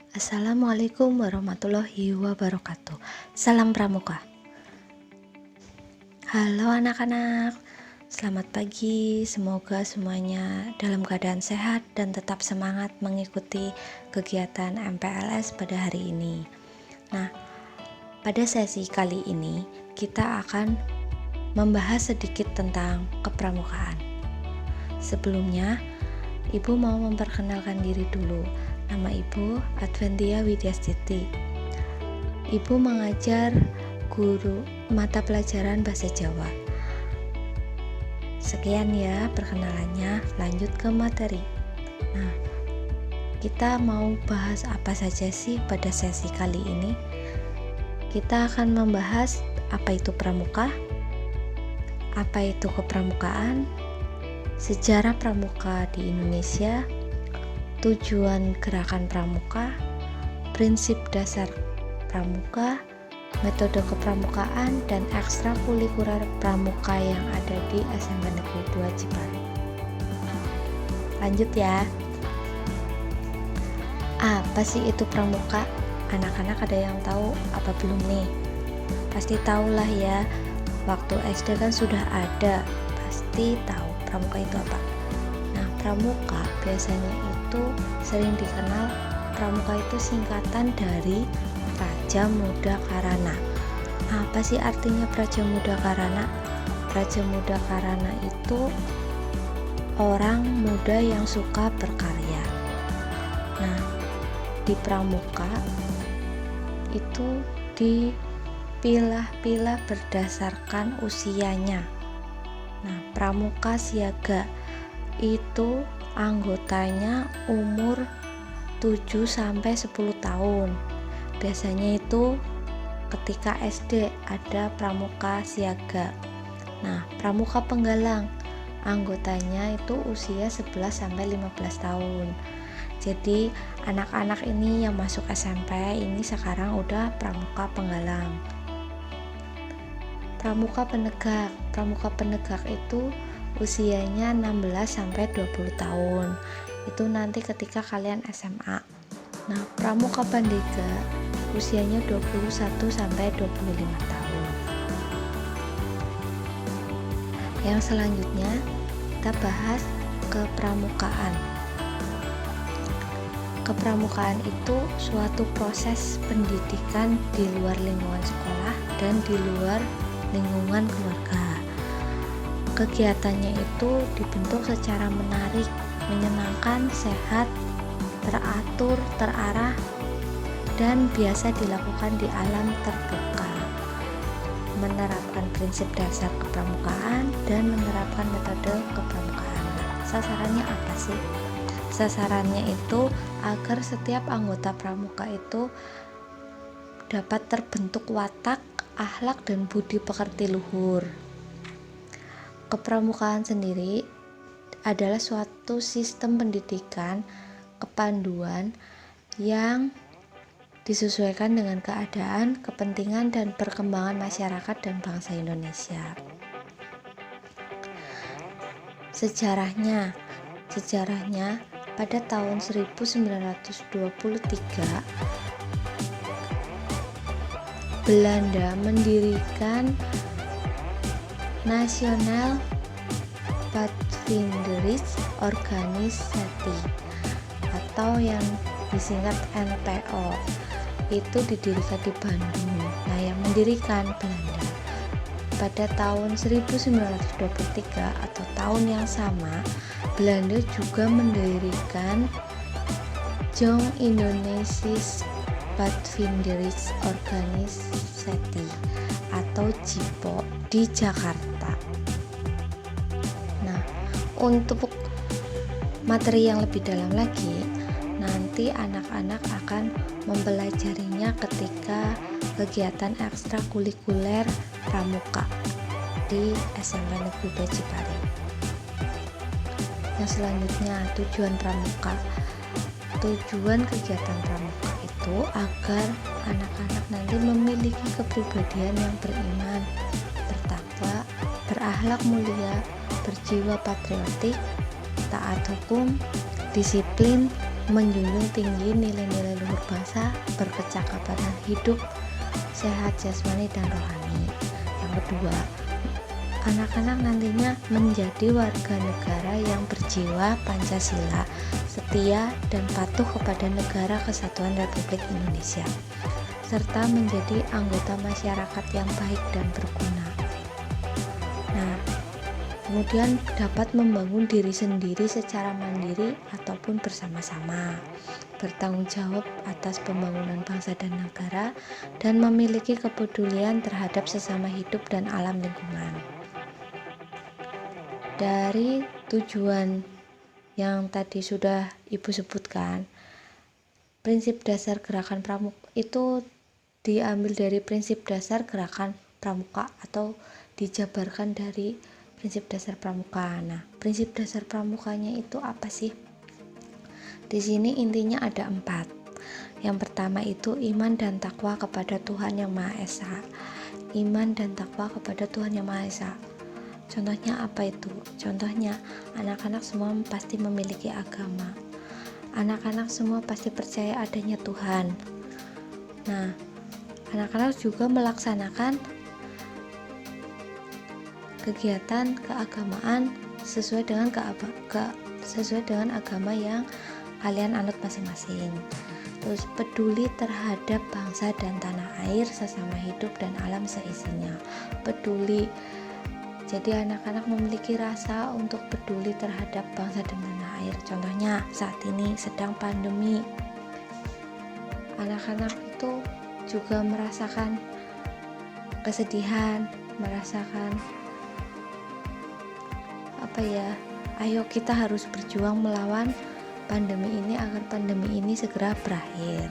Assalamualaikum warahmatullahi wabarakatuh. Salam Pramuka. Halo anak-anak, selamat pagi. Semoga semuanya dalam keadaan sehat dan tetap semangat mengikuti kegiatan MPLS pada hari ini. Nah, pada sesi kali ini kita akan membahas sedikit tentang kepramukaan. Sebelumnya, Ibu mau memperkenalkan diri dulu. Nama Ibu Adventia Widyastiti. Ibu mengajar guru mata pelajaran bahasa Jawa. Sekian ya perkenalannya, lanjut ke materi. Nah, kita mau bahas apa saja sih pada sesi kali ini? Kita akan membahas apa itu pramuka, apa itu kepramukaan, sejarah pramuka di Indonesia, tujuan gerakan pramuka, prinsip dasar pramuka, metode kepramukaan, dan ekstrakurikuler pramuka yang ada di SMP Negeri 2 Cipari. Lanjut ya. Apa sih itu pramuka? Anak-anak ada yang tahu apa belum nih? Pasti tahulah ya. Waktu SD kan sudah ada, pasti tahu pramuka itu apa. Nah, pramuka biasanya itu sering dikenal, pramuka itu singkatan dari Praja Muda Karana. Apa sih artinya Praja Muda Karana? Praja Muda Karana itu orang muda yang suka berkarya. Nah, di pramuka itu dipilah-pilah berdasarkan usianya. Nah, pramuka siaga itu anggotanya umur 7-10 tahun. Biasanya itu ketika SD ada pramuka siaga. Nah, pramuka penggalang anggotanya itu usia 11-15 tahun. Jadi anak-anak ini yang masuk SMP ini sekarang udah pramuka penggalang. Pramuka penegak itu usianya 16-20 tahun. Itu nanti ketika kalian SMA. Nah, pramuka pandega usianya 21-25 tahun. Yang selanjutnya kita bahas kepramukaan. Kepramukaan itu suatu proses pendidikan di luar lingkungan sekolah dan di luar lingkungan keluarga. Kegiatannya itu dibentuk secara menarik, menyenangkan, sehat, teratur, terarah, dan biasa dilakukan di alam terbuka, menerapkan prinsip dasar kepramukaan dan menerapkan metode kepramukaan. Sasarannya apa sih? Sasarannya itu agar setiap anggota pramuka itu dapat terbentuk watak, akhlak, dan budi pekerti luhur. Kepramukaan sendiri adalah suatu sistem pendidikan kepanduan yang disesuaikan dengan keadaan, kepentingan, dan perkembangan masyarakat dan bangsa Indonesia. Sejarahnya pada tahun 1923 Belanda mendirikan National Padvinderis Organisasi atau yang disingkat NPO. Itu didirikan di Bandung. Nah, yang mendirikan Belanda. Pada tahun 1923 atau tahun yang sama, Belanda juga mendirikan Jong Indonesisch Padvinderis Organisasi atau JIPO di Jakarta. Nah, untuk materi yang lebih dalam lagi, nanti anak-anak akan mempelajarinya ketika kegiatan ekstrakurikuler pramuka di SMP Negeri 2 Cipari. Yang selanjutnya, tujuan pramuka. Tujuan kegiatan pramuka itu agar anak-anak nanti memiliki kepribadian yang beriman, bertakwa, berakhlak mulia, berjiwa patriotik, taat hukum, disiplin, menjunjung tinggi nilai-nilai luhur bangsa, berkecakapan hidup, sehat jasmani dan rohani. Yang kedua, anak-anak nantinya menjadi warga negara yang berjiwa Pancasila, setia dan patuh kepada Negara Kesatuan Republik Indonesia, serta menjadi anggota masyarakat yang baik dan berguna. Nah, kemudian dapat membangun diri sendiri secara mandiri ataupun bersama-sama, bertanggung jawab atas pembangunan bangsa dan negara, dan memiliki kepedulian terhadap sesama hidup dan alam lingkungan. Dari tujuan yang tadi sudah Ibu sebutkan, prinsip dasar gerakan pramuka itu diambil dari prinsip dasar gerakan pramuka atau dijabarkan dari prinsip dasar pramuka. Nah, prinsip dasar pramukanya itu apa sih? Di sini intinya ada 4. Yang pertama itu iman dan takwa kepada Tuhan Yang Maha Esa. Iman dan takwa kepada Tuhan Yang Maha Esa. Contohnya apa itu? Contohnya, anak-anak semua pasti memiliki agama. Anak-anak semua pasti percaya adanya Tuhan. Nah, anak-anak juga melaksanakan kegiatan keagamaan sesuai dengan agama yang kalian anut masing-masing. Terus peduli terhadap bangsa dan tanah air, sesama hidup dan alam seisinya. Peduli. Jadi anak-anak memiliki rasa untuk peduli terhadap bangsa dan tanah air. Contohnya saat ini sedang pandemi. Anak-anak itu juga merasakan kesedihan, merasakan ayo kita harus berjuang melawan pandemi ini agar pandemi ini segera berakhir.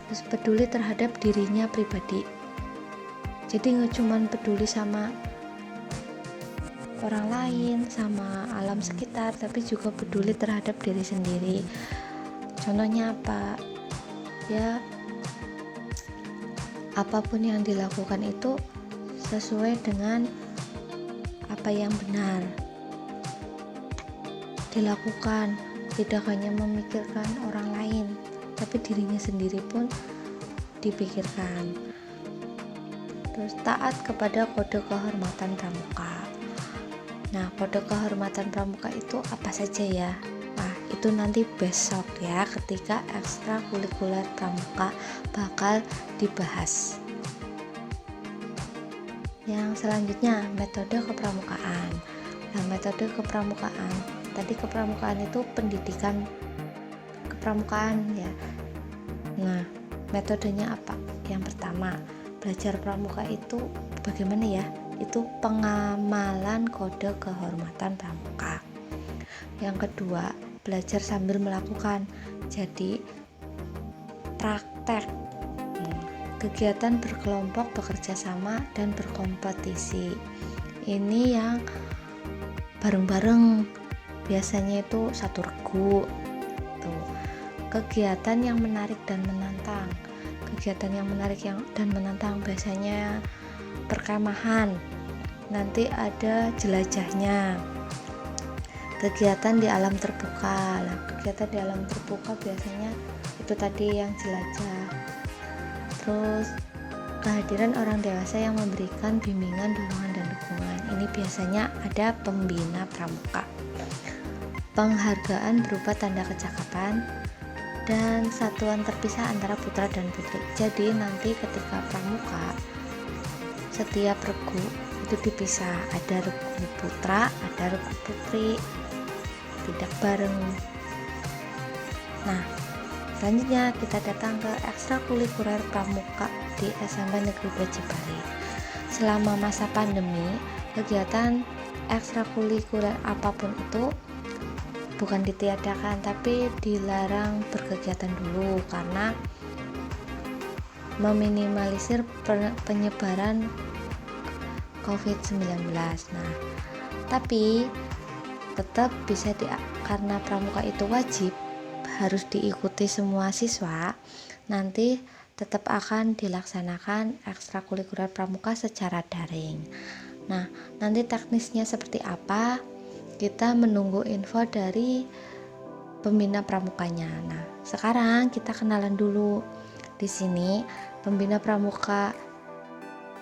Terus peduli terhadap dirinya pribadi, jadi nggak cuman peduli sama orang lain, sama alam sekitar, tapi juga peduli terhadap diri sendiri. Contohnya apa? Ya, apapun yang dilakukan itu sesuai dengan apa yang benar dilakukan, tidak hanya memikirkan orang lain, tapi dirinya sendiri pun dipikirkan. Terus taat kepada kode kehormatan pramuka. Nah, kode kehormatan pramuka itu apa saja ya? Nah, itu nanti besok ya, ketika ekstrakurikuler pramuka bakal dibahas. Yang selanjutnya, metode kepramukaan. Nah, metode kepramukaan. Tadi kepramukaan itu pendidikan kepramukaan ya. Nah, metodenya apa? Yang pertama, belajar pramuka itu bagaimana ya? Itu pengamalan kode kehormatan pramuka. Yang kedua, belajar sambil melakukan. Jadi praktek. Kegiatan berkelompok, bekerja sama, dan berkompetisi. Ini yang bareng-bareng, biasanya itu satu regu tuh. Kegiatan yang menarik dan menantang. Kegiatan yang menarik dan menantang biasanya perkemahan, nanti ada jelajahnya. Kegiatan di alam terbuka. Nah, kegiatan di alam terbuka biasanya itu tadi yang jelajah. Terus kehadiran orang dewasa yang memberikan bimbingan, dorongan, dan dukungan. Ini biasanya ada pembina pramuka. Penghargaan berupa tanda kecakapan dan satuan terpisah antara putra dan putri. Jadi nanti ketika pramuka, setiap regu itu dipisah, ada regu putra, ada regu putri, tidak bareng. Nah, selanjutnya kita datang ke ekstrakurikuler pramuka di SMP Negeri Bajibari. Selama masa pandemi, kegiatan ekstrakurikuler apapun itu bukan ditiadakan, tapi dilarang berkegiatan dulu karena meminimalisir penyebaran COVID-19. Nah, tapi tetap bisa karena pramuka itu wajib harus diikuti semua siswa, nanti tetap akan dilaksanakan ekstrakurikuler pramuka secara daring. Nah, nanti teknisnya seperti apa? Kita menunggu info dari pembina pramukanya. Nah, sekarang kita kenalan dulu. Di sini pembina pramuka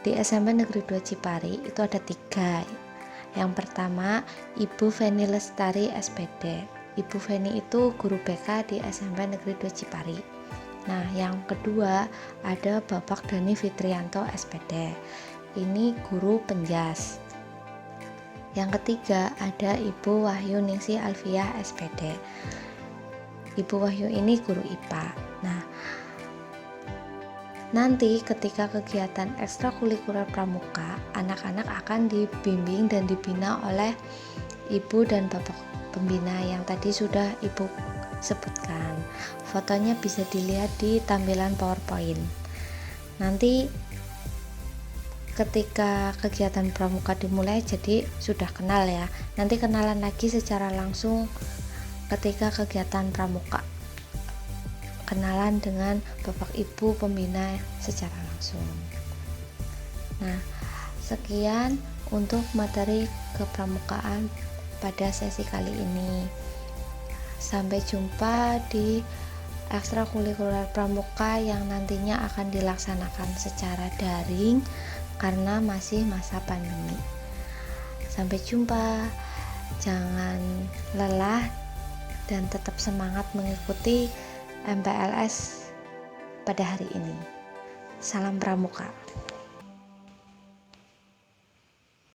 di SMP Negeri 2 Cipari itu ada 3. Yang pertama, Ibu Feni Lestari SPD. Ibu Feni itu guru BK di SMP Negeri 2 Cipari. Nah, yang kedua ada Bapak Dani Fitrianto SPD. Ini guru penjas. Yang ketiga ada Ibu Wahyu Ningsi Alfiah SPD. Ibu Wahyu ini guru IPA. Nah, nanti ketika kegiatan ekstrakurikuler pramuka, anak-anak akan dibimbing dan dibina oleh ibu dan bapak pembina yang tadi sudah ibu sebutkan. Fotonya bisa dilihat di tampilan PowerPoint. Nanti ketika kegiatan pramuka dimulai, jadi sudah kenal ya. Nanti kenalan lagi secara langsung ketika kegiatan pramuka. Kenalan dengan bapak ibu pembina secara langsung. Nah, sekian untuk materi kepramukaan pada sesi kali ini. Sampai jumpa di ekstrakurikuler pramuka yang nantinya akan dilaksanakan secara daring karena masih masa pandemi. Sampai jumpa. Jangan lelah dan tetap semangat mengikuti MPLS pada hari ini. Salam pramuka.